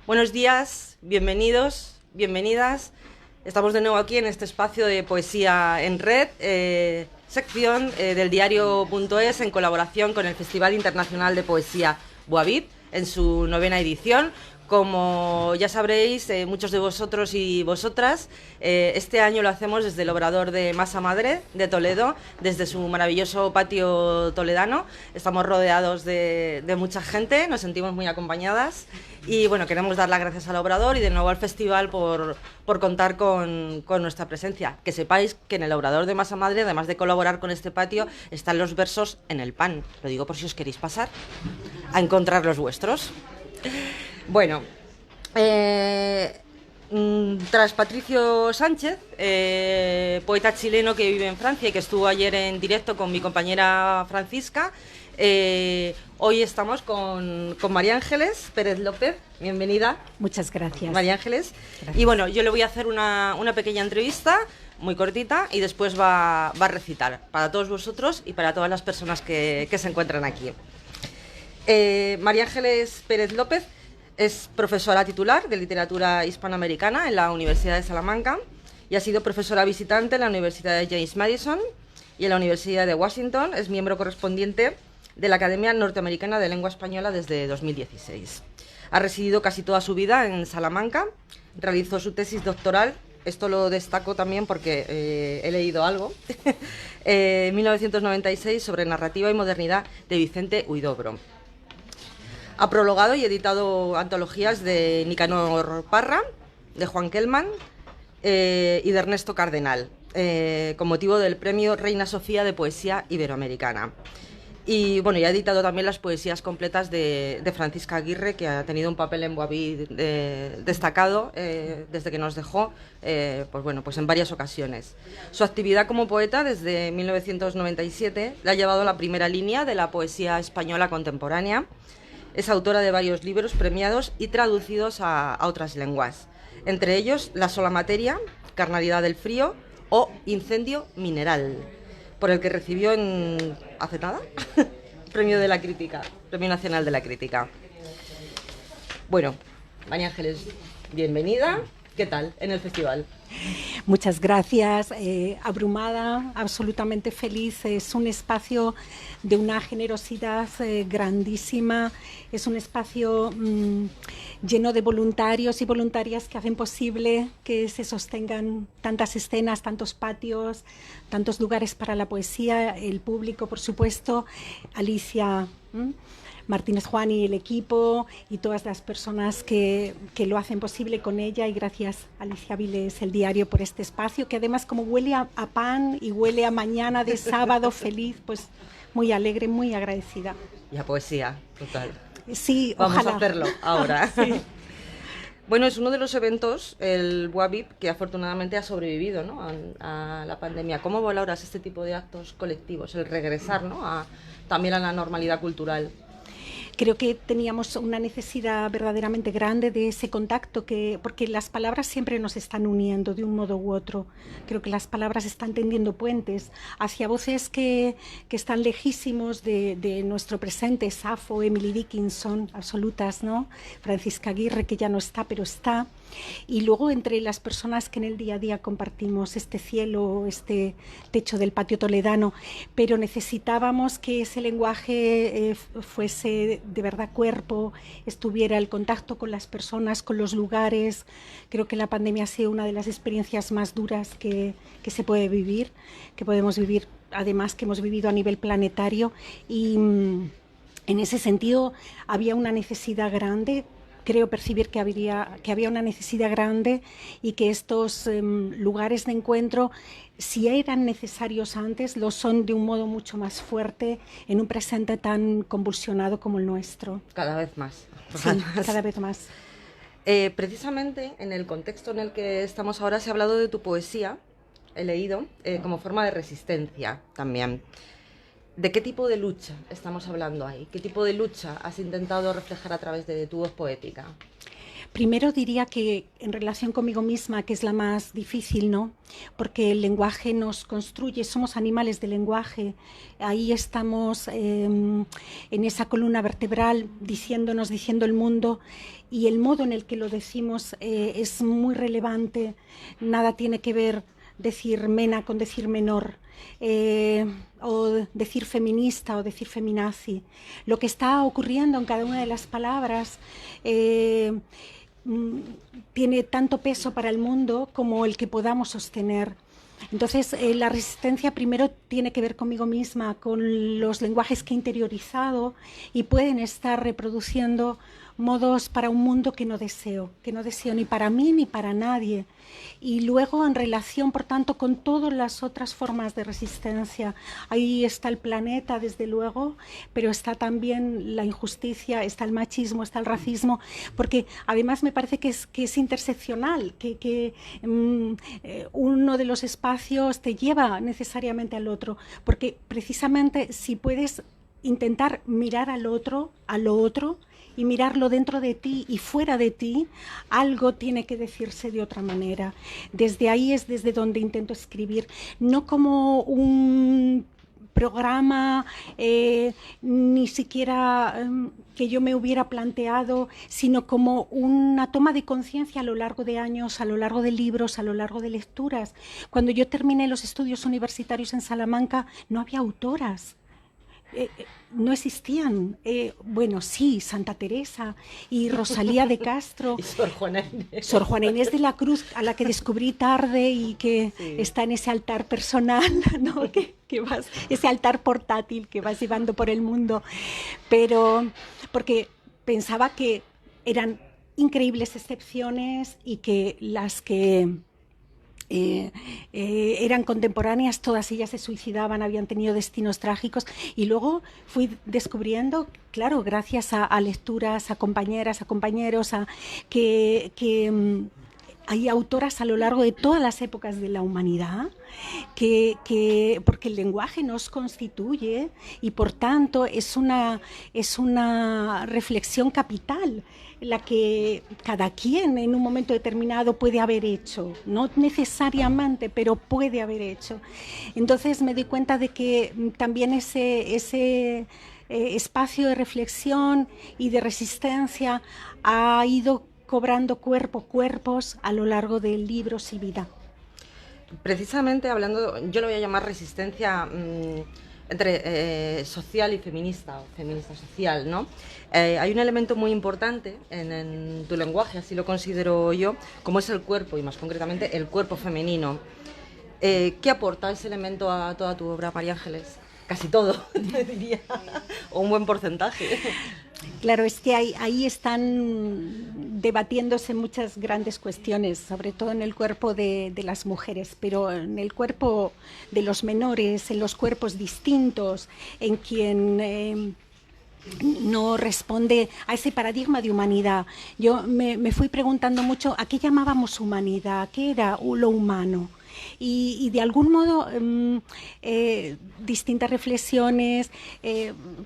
Buenos días, bienvenidos, bienvenidas. Estamos de nuevo aquí en este espacio de Poesía en Red, sección del diario.es en colaboración con el Festival Internacional de Poesía Boavip en su 9ª edición. Como ya sabréis, muchos de vosotros y vosotras, este año lo hacemos desde el Obrador de Masa Madre de Toledo, desde su maravilloso patio toledano. Estamos rodeados de mucha gente, nos sentimos muy acompañadas y bueno, queremos dar las gracias al Obrador y de nuevo al festival por contar con nuestra presencia. Que sepáis que en el Obrador de Masa Madre, además de colaborar con este patio, están los versos en el pan. Lo digo por si os queréis pasar a encontrar los vuestros. Bueno, tras Patricio Sánchez, poeta chileno que vive en Francia y que estuvo ayer en directo con mi compañera Francisca, hoy estamos con María Ángeles Pérez López. Bienvenida. Muchas gracias. María Ángeles. Gracias. Y bueno, yo le voy a hacer una pequeña entrevista muy cortita y después va a recitar para todos vosotros y para todas las personas que se encuentran aquí. María Ángeles Pérez López es profesora titular de literatura hispanoamericana en la Universidad de Salamanca y ha sido profesora visitante en la Universidad de James Madison y en la Universidad de Washington. Es miembro correspondiente de la Academia Norteamericana de Lengua Española desde 2016. Ha residido casi toda su vida en Salamanca, realizó su tesis doctoral, esto lo destaco también porque he leído algo, en 1996 sobre narrativa y modernidad de Vicente Huidobro. Ha prologado y editado antologías de Nicanor Parra, de Juan Kelman y de Ernesto Cardenal, con motivo del Premio Reina Sofía de Poesía Iberoamericana. Y bueno, ya ha editado también las poesías completas de Francisca Aguirre, que ha tenido un papel en Boavip destacado desde que nos dejó, pues en varias ocasiones. Su actividad como poeta desde 1997 la ha llevado a la primera línea de la poesía española contemporánea. Es autora de varios libros premiados y traducidos a otras lenguas, entre ellos La sola materia, Carnalidad del frío o Incendio mineral, por el que recibió hace nada Premio de la Crítica, Premio Nacional de la Crítica. Bueno, María Ángeles, bienvenida. ¿Qué tal en el festival? Muchas gracias, abrumada, absolutamente feliz. Es un espacio de una generosidad grandísima, es un espacio lleno de voluntarios y voluntarias que hacen posible que se sostengan tantas escenas, tantos patios, tantos lugares para la poesía, el público, por supuesto, Alicia Martínez Juan y el equipo y todas las personas que lo hacen posible con ella, y gracias Alicia Viles, el diario, por este espacio que además, como huele a pan y huele a mañana de sábado feliz, pues muy alegre, muy agradecida. Y a poesía, total. Sí, vamos ojalá. a hacerlo ahora. Sí. Bueno, es uno de los eventos, el Boavip, que afortunadamente ha sobrevivido, ¿no?, a la pandemia. ¿Cómo valoras este tipo de actos colectivos, el regresar, ¿no?, también a la normalidad cultural? Creo que teníamos una necesidad verdaderamente grande de ese contacto, porque las palabras siempre nos están uniendo de un modo u otro. Creo que las palabras están tendiendo puentes hacia voces que están lejísimos de nuestro presente. Safo, Emily Dickinson, absolutas, ¿no? Francisca Aguirre, que ya no está, pero está. Y luego entre las personas que en el día a día compartimos este cielo, este techo del patio toledano, pero necesitábamos que ese lenguaje fuese de verdad cuerpo, estuviera el contacto con las personas, con los lugares. Creo que la pandemia ha sido una de las experiencias más duras que se puede vivir, que podemos vivir, además que hemos vivido a nivel planetario, y en ese sentido había una necesidad grande. Creo percibir que había una necesidad grande y que estos lugares de encuentro, si eran necesarios antes, lo son de un modo mucho más fuerte en un presente tan convulsionado como el nuestro. Cada vez más. Sí, cada vez más. Precisamente en el contexto en el que estamos ahora se ha hablado de tu poesía, he leído, como forma de resistencia también. ¿De qué tipo de lucha estamos hablando ahí? ¿Qué tipo de lucha has intentado reflejar a través de tu voz poética? Primero diría que en relación conmigo misma, que es la más difícil, ¿no? Porque el lenguaje nos construye, somos animales de lenguaje. Ahí estamos en esa columna vertebral diciendo el mundo, y el modo en el que lo decimos es muy relevante. Nada tiene que ver decir mena con decir menor, o decir feminista o decir feminazi. Lo que está ocurriendo en cada una de las palabras tiene tanto peso para el mundo como el que podamos sostener. Entonces, la resistencia primero tiene que ver conmigo misma, con los lenguajes que he interiorizado, y pueden estar reproduciendo modos para un mundo que no deseo ni para mí ni para nadie. Y luego, en relación, por tanto, con todas las otras formas de resistencia, ahí está el planeta, desde luego, pero está también la injusticia, está el machismo, está el racismo, porque además me parece que es interseccional, que uno de los espacios te lleva necesariamente al otro, porque precisamente si puedes intentar mirar a lo otro, y mirarlo dentro de ti y fuera de ti, algo tiene que decirse de otra manera. Desde ahí es desde donde intento escribir, no como un programa, ni siquiera que yo me hubiera planteado, sino como una toma de conciencia a lo largo de años, a lo largo de libros, a lo largo de lecturas. Cuando yo terminé los estudios universitarios en Salamanca, no había autoras. No existían. Bueno, sí, Santa Teresa y Rosalía de Castro. Y Sor Juana Inés. Sor Juana Inés de la Cruz, a la que descubrí tarde y que está en ese altar personal, ¿no? que vas, ese altar portátil que vas llevando por el mundo. Pero porque pensaba que eran increíbles excepciones y que las que eran contemporáneas, todas ellas se suicidaban, habían tenido destinos trágicos, y luego fui descubriendo, claro, gracias a lecturas, a compañeras, a compañeros, que hay autoras a lo largo de todas las épocas de la humanidad, porque el lenguaje nos constituye y por tanto es una reflexión capital, la que cada quien en un momento determinado puede haber hecho, no necesariamente, pero puede haber hecho. Entonces me doy cuenta de que también ese espacio de reflexión y de resistencia ha ido cobrando cuerpos a lo largo de libros y vida. Precisamente hablando, yo lo voy a llamar resistencia entre social y feminista, o feminista social, ¿no? Hay un elemento muy importante en tu lenguaje, así lo considero yo, como es el cuerpo, y más concretamente el cuerpo femenino. ¿Qué aporta ese elemento a toda tu obra, María Ángeles? Casi todo, te diría, o un buen porcentaje. Claro, es que ahí están debatiéndose muchas grandes cuestiones, sobre todo en el cuerpo de las mujeres, pero en el cuerpo de los menores, en los cuerpos distintos, en quien no responde a ese paradigma de humanidad. Yo me fui preguntando mucho a qué llamábamos humanidad, qué era lo humano. Y de algún modo distintas reflexiones,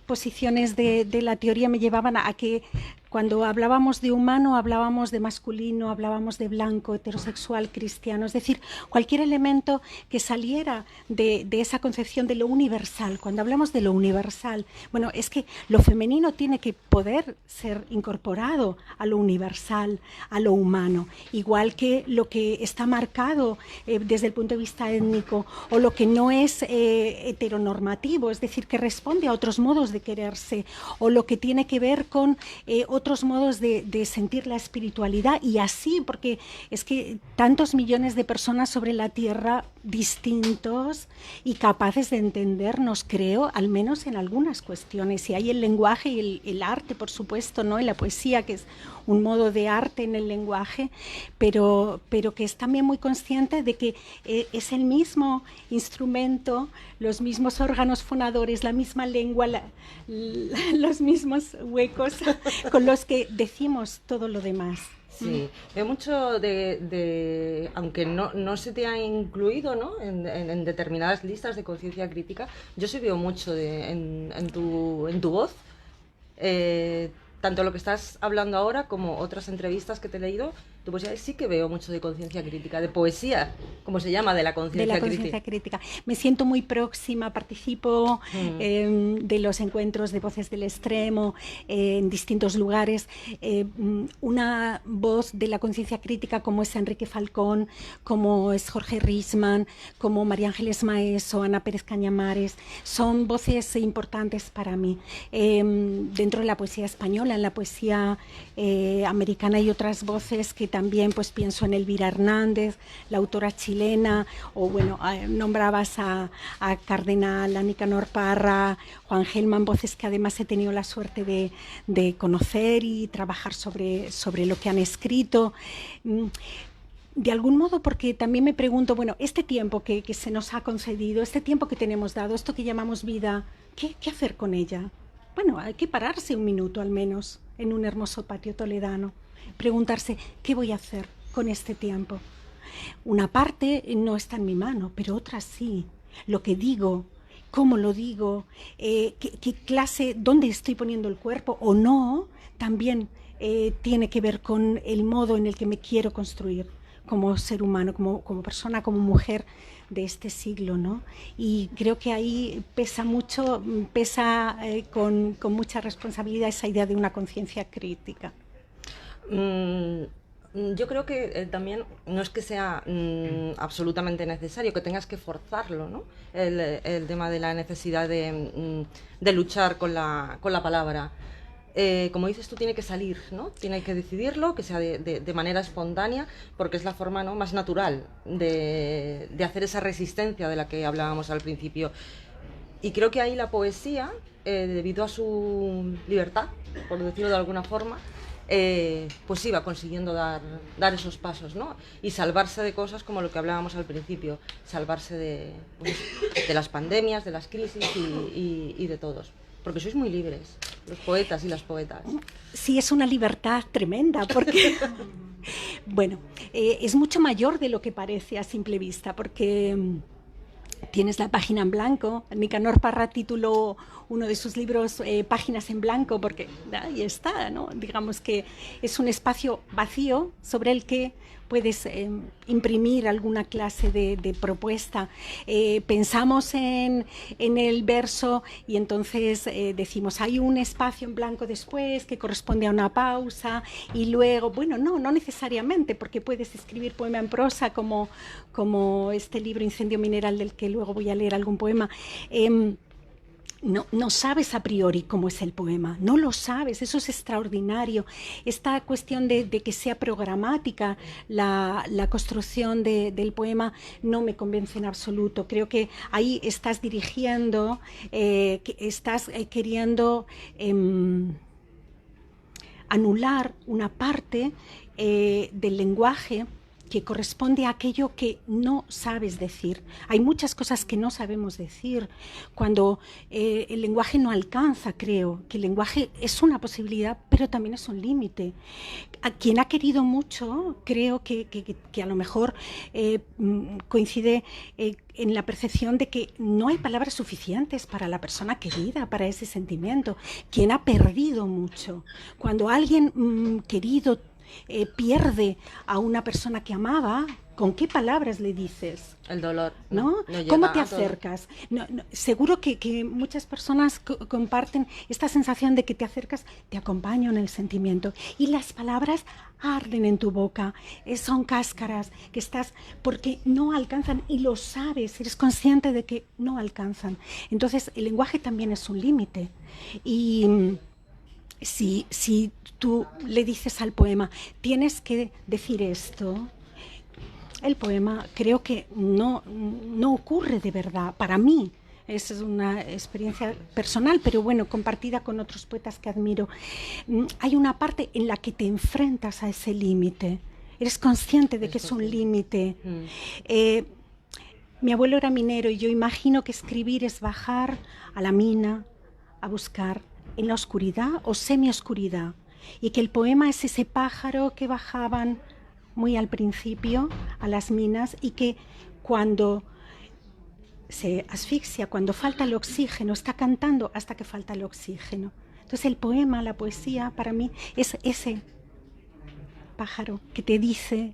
posiciones de la teoría me llevaban a que cuando hablábamos de humano, hablábamos de masculino, hablábamos de blanco, heterosexual, cristiano, es decir, cualquier elemento que saliera de esa concepción de lo universal. Cuando hablamos de lo universal, bueno, es que lo femenino tiene que poder ser incorporado a lo universal, a lo humano, igual que lo que está marcado desde el punto de vista étnico, o lo que no es heteronormativo, es decir, que responde a otros modos de quererse, o lo que tiene que ver con otros modos de sentir la espiritualidad, y así, porque es que tantos millones de personas sobre la Tierra distintos y capaces de entendernos, creo, al menos en algunas cuestiones. Y hay el lenguaje y el arte, por supuesto, ¿no? Y la poesía, que es un modo de arte en el lenguaje, pero que es también muy consciente de que es el mismo instrumento, los mismos órganos fonadores, la misma lengua, los mismos huecos con los que decimos todo lo demás. Sí, veo mucho aunque no se te ha incluido, ¿no?, en determinadas listas de conciencia crítica, yo sí veo mucho en tu voz. tanto lo que estás hablando ahora como otras entrevistas que te he leído, tu poesía sí que veo mucho de conciencia crítica, de poesía, como se llama, de la conciencia crítica. Me siento muy próxima, participo de los encuentros de Voces del Extremo en distintos lugares. Una voz de la conciencia crítica como es Enrique Falcón, como es Jorge Risman, como María Ángeles Maeso, Ana Pérez Cañamares, son voces importantes para mí. Dentro de la poesía española, en la poesía americana hay otras voces que también pues pienso en Elvira Hernández, la autora chilena, o bueno, nombrabas a Cardenal, a Nicanor Parra, Juan Gelman, voces que además he tenido la suerte de conocer y trabajar sobre lo que han escrito. De algún modo, porque también me pregunto, bueno, este tiempo que se nos ha concedido, este tiempo que tenemos dado, esto que llamamos vida, ¿qué hacer con ella? Bueno, hay que pararse un minuto al menos en un hermoso patio toledano, preguntarse, ¿qué voy a hacer con este tiempo? Una parte no está en mi mano, pero otra sí. Lo que digo, cómo lo digo, qué clase, dónde estoy poniendo el cuerpo o no, también tiene que ver con el modo en el que me quiero construir como ser humano, como persona, como mujer de este siglo, ¿no? Y creo que ahí pesa mucho, con mucha responsabilidad esa idea de una conciencia crítica. Yo creo que también no es que sea absolutamente necesario, que tengas que forzarlo, ¿no? El tema de la necesidad de luchar con la palabra. Como dices tú, tiene que salir, ¿no? Tiene que decidirlo, que sea de manera espontánea, porque es la forma, ¿no?, más natural de hacer esa resistencia de la que hablábamos al principio. Y creo que ahí la poesía, debido a su libertad, por decirlo de alguna forma, pues iba consiguiendo dar esos pasos, ¿no? Y salvarse de cosas como lo que hablábamos al principio, salvarse de las pandemias, de las crisis y de todos. Porque sois muy libres, los poetas y las poetas. Sí, es una libertad tremenda, porque bueno, es mucho mayor de lo que parece a simple vista, porque tienes la página en blanco. Nicanor Parra tituló uno de sus libros Páginas en blanco, porque ahí está, ¿no? Digamos que es un espacio vacío sobre el que puedes imprimir alguna clase de propuesta. Pensamos en el verso y entonces decimos, hay un espacio en blanco después que corresponde a una pausa y luego, bueno, no necesariamente, porque puedes escribir poema en prosa como este libro Incendio Mineral, del que luego voy a leer algún poema. No sabes a priori cómo es el poema, no lo sabes, eso es extraordinario. Esta cuestión de que sea programática la construcción del poema no me convence en absoluto. Creo que ahí estás dirigiendo, estás queriendo anular una parte del lenguaje que corresponde a aquello que no sabes decir. Hay muchas cosas que no sabemos decir cuando el lenguaje no alcanza. Creo que el lenguaje es una posibilidad, pero también es un límite. A quien ha querido mucho, creo que a lo mejor coincide en la percepción de que no hay palabras suficientes para la persona querida, para ese sentimiento. Quien ha perdido mucho, cuando alguien querido pierde a una persona que amaba, ¿con qué palabras le dices? El dolor, ¿no? ¿Cómo te acercas? Seguro que muchas personas comparten esta sensación de que te acercas, te acompaño en el sentimiento y las palabras arden en tu boca, son cáscaras que estás, porque no alcanzan y lo sabes, eres consciente de que no alcanzan. Entonces el lenguaje también es un límite y si tú le dices al poema, tienes que decir esto, el poema creo que no ocurre de verdad. Para mí, es una experiencia personal, pero bueno, compartida con otros poetas que admiro. Hay una parte en la que te enfrentas a ese límite. Eres consciente de que es un límite. Mi abuelo era minero y yo imagino que escribir es bajar a la mina a buscar en la oscuridad o semioscuridad, y que el poema es ese pájaro que bajaban muy al principio a las minas y que cuando se asfixia, cuando falta el oxígeno, está cantando hasta que falta el oxígeno. Entonces el poema, la poesía, para mí es ese pájaro que te dice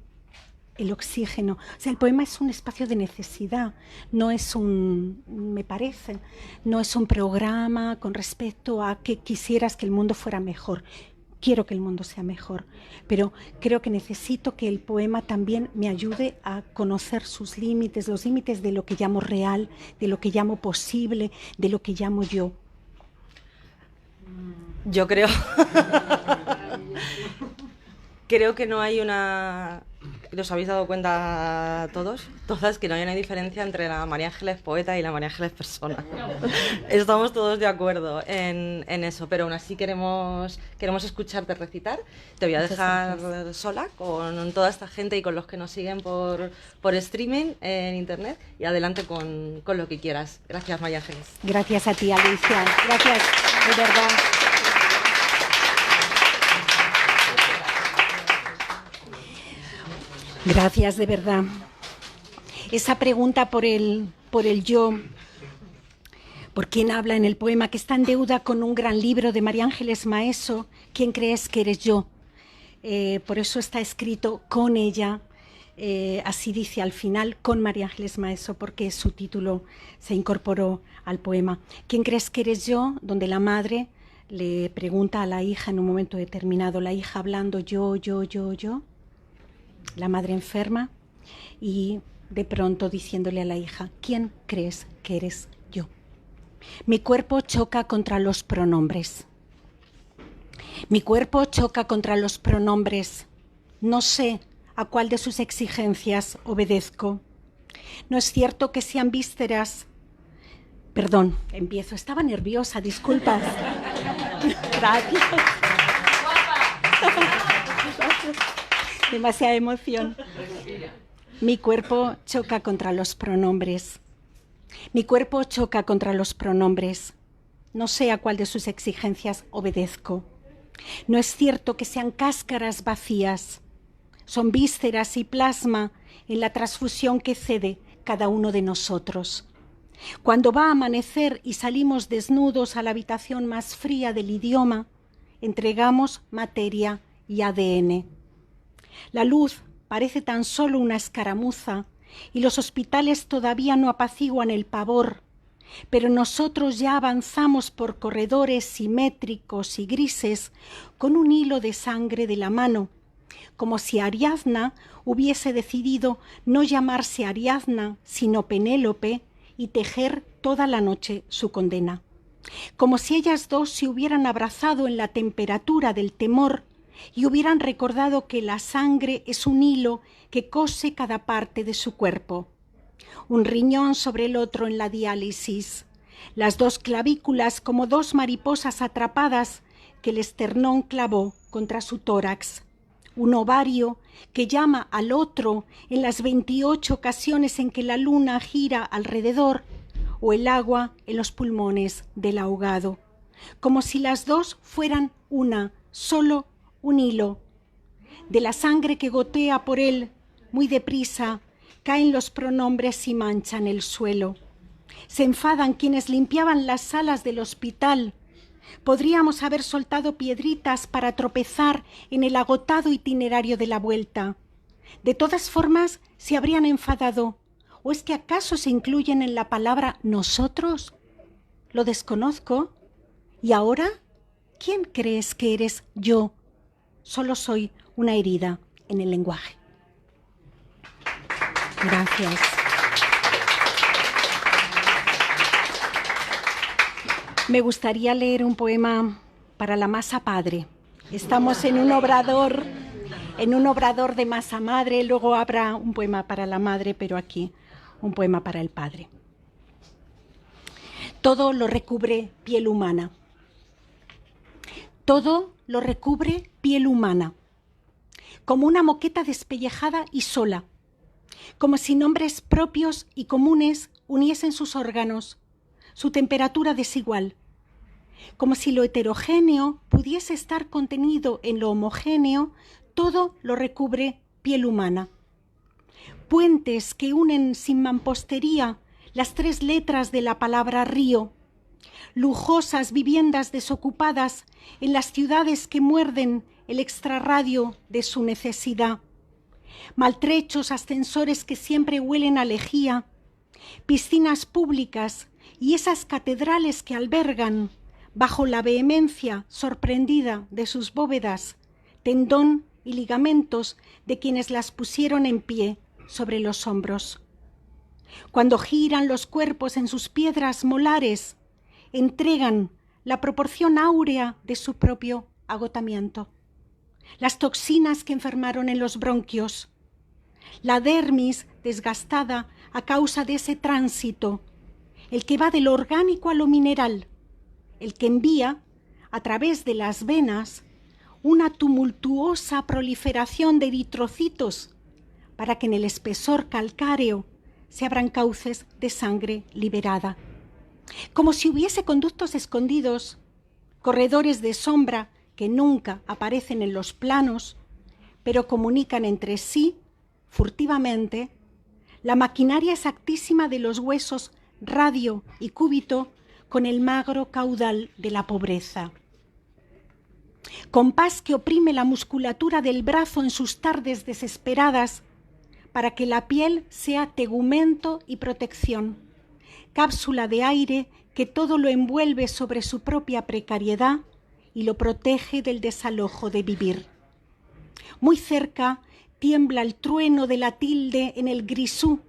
el oxígeno. O sea, el poema es un espacio de necesidad, no es me parece, no es un programa con respecto a que quisieras que el mundo fuera mejor. Quiero que el mundo sea mejor, pero creo que necesito que el poema también me ayude a conocer sus límites, los límites de lo que llamo real, de lo que llamo posible, de lo que llamo yo. Yo creo que no hay una... ¿Os habéis dado cuenta todos? Todas, que no hay una diferencia entre la María Ángeles poeta y la María Ángeles persona. Estamos todos de acuerdo en eso, pero aún así queremos escucharte recitar. Te voy a dejar sola con toda esta gente y con los que nos siguen por streaming en internet, y adelante con lo que quieras. Gracias, María Ángeles. Gracias a ti, Alicia. Gracias, de verdad. Gracias, de verdad. Esa pregunta por el yo, por quién habla en el poema, que está en deuda con un gran libro de María Ángeles Maeso, ¿quién crees que eres yo? Por eso está escrito con ella, así dice al final, con María Ángeles Maeso, porque su título se incorporó al poema. ¿Quién crees que eres yo? Donde la madre le pregunta a la hija en un momento determinado, la hija hablando yo, la madre enferma, y de pronto diciéndole a la hija, ¿quién crees que eres yo? Mi cuerpo choca contra los pronombres. Mi cuerpo choca contra los pronombres. No sé a cuál de sus exigencias obedezco. No es cierto que sean vísceras. Perdón, empiezo. Estaba nerviosa, disculpas. Gracias. Demasiada emoción. Mi cuerpo choca contra los pronombres. Mi cuerpo choca contra los pronombres. No sé a cuál de sus exigencias obedezco. No es cierto que sean cáscaras vacías. Son vísceras y plasma en la transfusión que cede cada uno de nosotros. Cuando va a amanecer y salimos desnudos a la habitación más fría del idioma, entregamos materia y ADN. La luz parece tan solo una escaramuza y los hospitales todavía no apaciguan el pavor, pero nosotros ya avanzamos por corredores simétricos y grises con un hilo de sangre de la mano, como si Ariadna hubiese decidido no llamarse Ariadna, sino Penélope, y tejer toda la noche su condena. Como si ellas dos se hubieran abrazado en la temperatura del temor y hubieran recordado que la sangre es un hilo que cose cada parte de su cuerpo. Un riñón sobre el otro en la diálisis, las dos clavículas como dos mariposas atrapadas que el esternón clavó contra su tórax, un ovario que llama al otro en las 28 ocasiones en que la luna gira alrededor, o el agua en los pulmones del ahogado, como si las dos fueran una, solo un hilo. De la sangre que gotea por él, muy deprisa, caen los pronombres y manchan el suelo. Se enfadan quienes limpiaban las salas del hospital. Podríamos haber soltado piedritas para tropezar en el agotado itinerario de la vuelta. De todas formas, se habrían enfadado. ¿O es que acaso se incluyen en la palabra nosotros? Lo desconozco. ¿Y ahora? ¿Quién crees que eres yo? Solo soy una herida en el lenguaje. Gracias. Me gustaría leer un poema para la masa padre. Estamos en un obrador de masa madre, luego habrá un poema para la madre, pero aquí un poema para el padre. Todo lo recubre piel humana. Todo lo recubre piel humana, como una moqueta despellejada y sola, como si nombres propios y comunes uniesen sus órganos, su temperatura desigual, como si lo heterogéneo pudiese estar contenido en lo homogéneo, todo lo recubre piel humana. Puentes que unen sin mampostería las tres letras de la palabra río, lujosas viviendas desocupadas en las ciudades que muerden el extrarradio de su necesidad, maltrechos ascensores que siempre huelen a lejía, piscinas públicas y esas catedrales que albergan, bajo la vehemencia sorprendida de sus bóvedas, tendón y ligamentos de quienes las pusieron en pie sobre los hombros. Cuando giran los cuerpos en sus piedras molares, entregan la proporción áurea de su propio agotamiento. Las toxinas que enfermaron en los bronquios, la dermis desgastada a causa de ese tránsito, el que va de lo orgánico a lo mineral, el que envía, a través de las venas, una tumultuosa proliferación de eritrocitos para que en el espesor calcáreo se abran cauces de sangre liberada. Como si hubiese conductos escondidos, corredores de sombra que nunca aparecen en los planos, pero comunican entre sí, furtivamente, la maquinaria exactísima de los huesos radio y cúbito con el magro caudal de la pobreza. Compás que oprime la musculatura del brazo en sus tardes desesperadas para que la piel sea tegumento y protección, cápsula de aire que todo lo envuelve sobre su propia precariedad y lo protege del desalojo de vivir. Muy cerca tiembla el trueno de la tilde en el grisú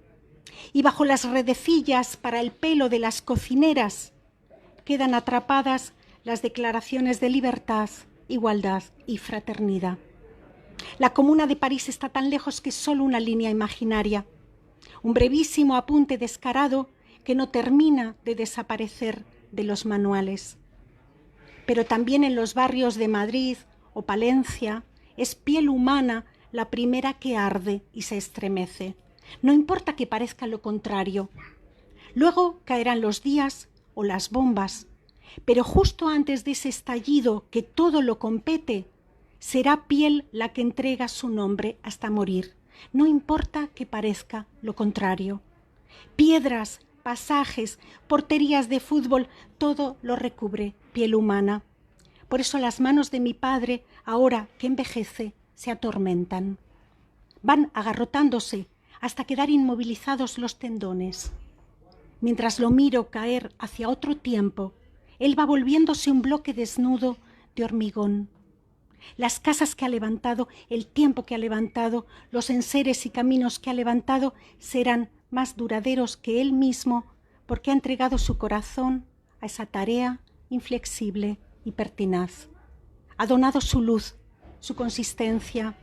y bajo las redecillas para el pelo de las cocineras quedan atrapadas las declaraciones de libertad, igualdad y fraternidad. La Comuna de París está tan lejos que es solo una línea imaginaria, un brevísimo apunte descarado que no termina de desaparecer de los manuales. Pero también en los barrios de Madrid o Palencia es piel humana la primera que arde y se estremece. No importa que parezca lo contrario. Luego caerán los días o las bombas, pero justo antes de ese estallido que todo lo compete, será piel la que entrega su nombre hasta morir. No importa que parezca lo contrario. Piedras, pasajes, porterías de fútbol, todo lo recubre piel humana. Por eso las manos de mi padre, ahora que envejece, se atormentan. Van agarrotándose hasta quedar inmovilizados los tendones. Mientras lo miro caer hacia otro tiempo, él va volviéndose un bloque desnudo de hormigón. Las casas que ha levantado, el tiempo que ha levantado, los enseres y caminos que ha levantado serán más duraderos que él mismo porque ha entregado su corazón a esa tarea inflexible y pertinaz. Ha donado su luz, su consistencia.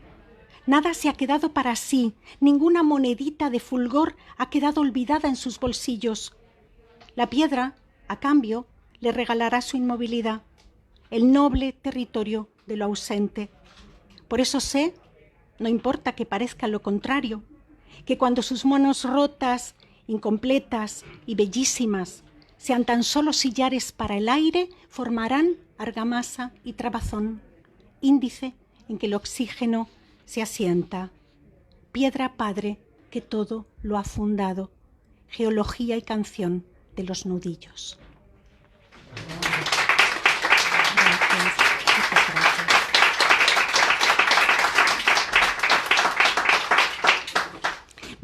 Nada se ha quedado para sí, ninguna monedita de fulgor ha quedado olvidada en sus bolsillos. La piedra, a cambio, le regalará su inmovilidad, el noble territorio de lo ausente. Por eso sé, no importa que parezca lo contrario, que cuando sus manos rotas, incompletas y bellísimas sean tan solo sillares para el aire, formarán argamasa y trabazón, índice en que el oxígeno se asienta. Piedra padre que todo lo ha fundado, geología y canción de los nudillos.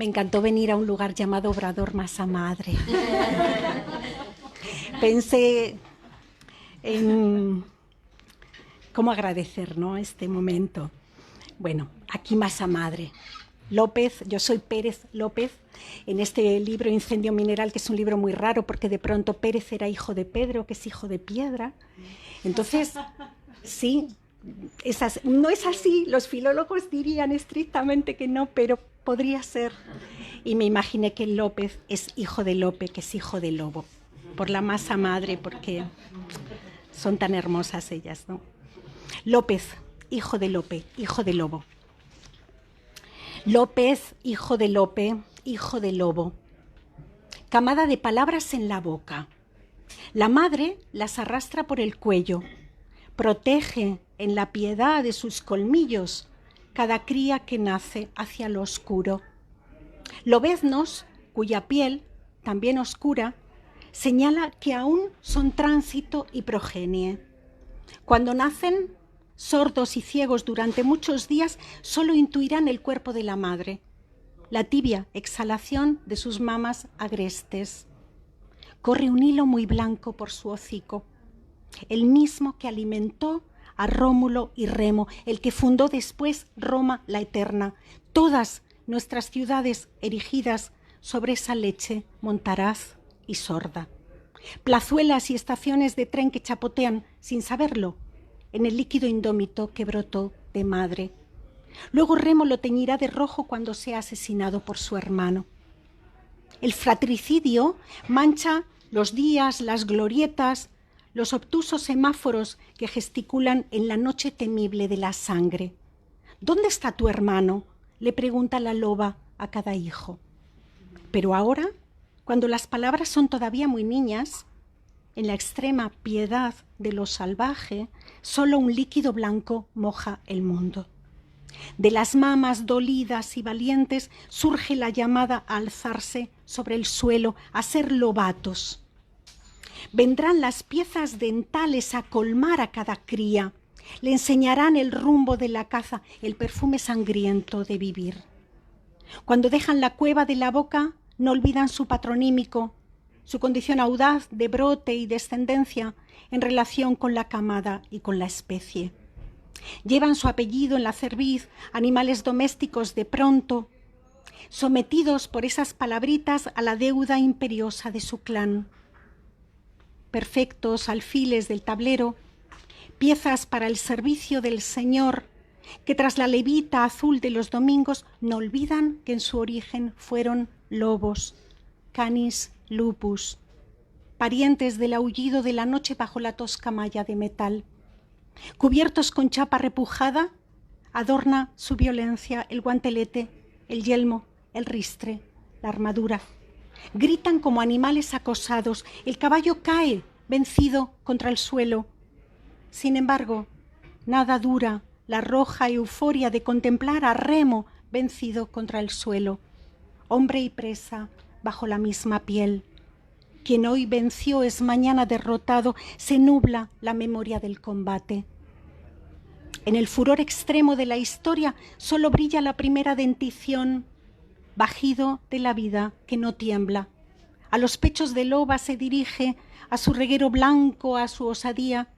Me encantó venir a un lugar llamado Obrador Masa Madre. Pensé en cómo agradecer, ¿no?, este momento. Bueno, aquí Masa Madre. López, yo soy Pérez López, en este libro Incendio Mineral, que es un libro muy raro porque de pronto Pérez era hijo de Pedro, que es hijo de piedra. Entonces, sí, no es así, los filólogos dirían estrictamente que no, pero podría ser. Y me imaginé que López es hijo de Lope, que es hijo de lobo, por la masa madre, porque son tan hermosas ellas, ¿no? López, hijo de Lope, hijo de lobo. López, hijo de Lope, hijo de lobo. Camada de palabras en la boca. La madre las arrastra por el cuello, protege en la piedad de sus colmillos cada cría que nace hacia lo oscuro. Lobeznos, cuya piel, también oscura, señala que aún son tránsito y progenie. Cuando nacen, sordos y ciegos durante muchos días, solo intuirán el cuerpo de la madre, la tibia exhalación de sus mamas agrestes. Corre un hilo muy blanco por su hocico, el mismo que alimentó a Rómulo y Remo, el que fundó después Roma la Eterna, todas nuestras ciudades erigidas sobre esa leche montaraz y sorda. Plazuelas y estaciones de tren que chapotean, sin saberlo, en el líquido indómito que brotó de madre. Luego Remo lo teñirá de rojo cuando sea asesinado por su hermano. El fratricidio mancha los días, las glorietas, los obtusos semáforos que gesticulan en la noche temible de la sangre. ¿Dónde está tu hermano?, le pregunta la loba a cada hijo. Pero ahora, cuando las palabras son todavía muy niñas, en la extrema piedad de lo salvaje, solo un líquido blanco moja el mundo. De las mamas dolidas y valientes surge la llamada a alzarse sobre el suelo, a ser lobatos. Vendrán las piezas dentales a colmar a cada cría. Le enseñarán el rumbo de la caza, el perfume sangriento de vivir. Cuando dejan la cueva de la boca, no olvidan su patronímico, su condición audaz de brote y descendencia en relación con la camada y con la especie. Llevan su apellido en la cerviz, animales domésticos de pronto, sometidos por esas palabritas a la deuda imperiosa de su clan. Perfectos alfiles del tablero, piezas para el servicio del Señor, que tras la levita azul de los domingos no olvidan que en su origen fueron lobos, canis lupus, parientes del aullido de la noche bajo la tosca malla de metal. Cubiertos con chapa repujada, adorna su violencia el guantelete, el yelmo, el ristre, la armadura. Gritan como animales acosados, el caballo cae vencido contra el suelo. Sin embargo, nada dura la roja euforia de contemplar a Remo vencido contra el suelo, hombre y presa bajo la misma piel. Quien hoy venció es mañana derrotado, se nubla la memoria del combate. En el furor extremo de la historia solo brilla la primera dentición, bajido de la vida que no tiembla. A los pechos de loba se dirige, a su reguero blanco, a su osadía.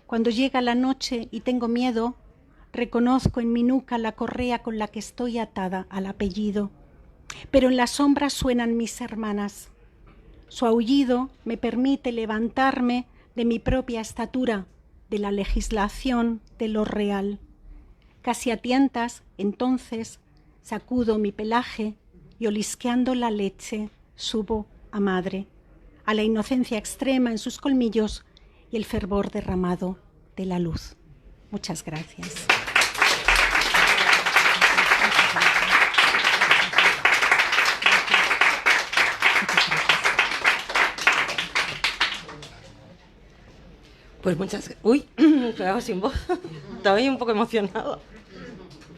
Cuando llega la noche y tengo miedo, reconozco en mi nuca la correa con la que estoy atada al apellido. Pero en la sombra suenan mis hermanas. Su aullido me permite levantarme de mi propia estatura, de la legislación de lo real. Casi a tientas, entonces, sacudo mi pelaje y olisqueando la leche subo a madre, a la inocencia extrema en sus colmillos y el fervor derramado de la luz. Muchas gracias. Pues muchas... Uy, me he quedado sin voz. Estaba un poco emocionado.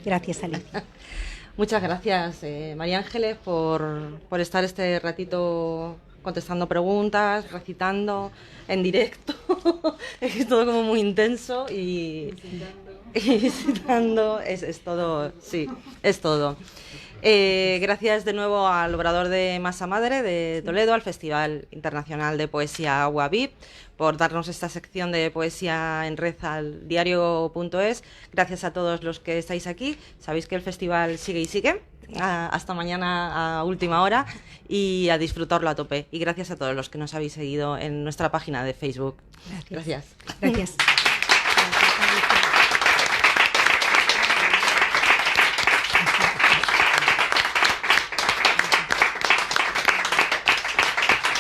Gracias, Alicia. Muchas gracias, María Ángeles, por estar este ratito contestando preguntas, recitando en directo. Es todo como muy intenso y visitando. Es todo, sí, es todo. Gracias de nuevo al Obrador de Masa Madre de Toledo, al Festival Internacional de Poesía Guavip, por darnos esta sección de poesía en red al diario.es. Gracias a todos los que estáis aquí. Sabéis que el festival sigue y sigue. Hasta mañana a última hora y a disfrutarlo a tope. Y gracias a todos los que nos habéis seguido en nuestra página de Facebook. Gracias. Gracias.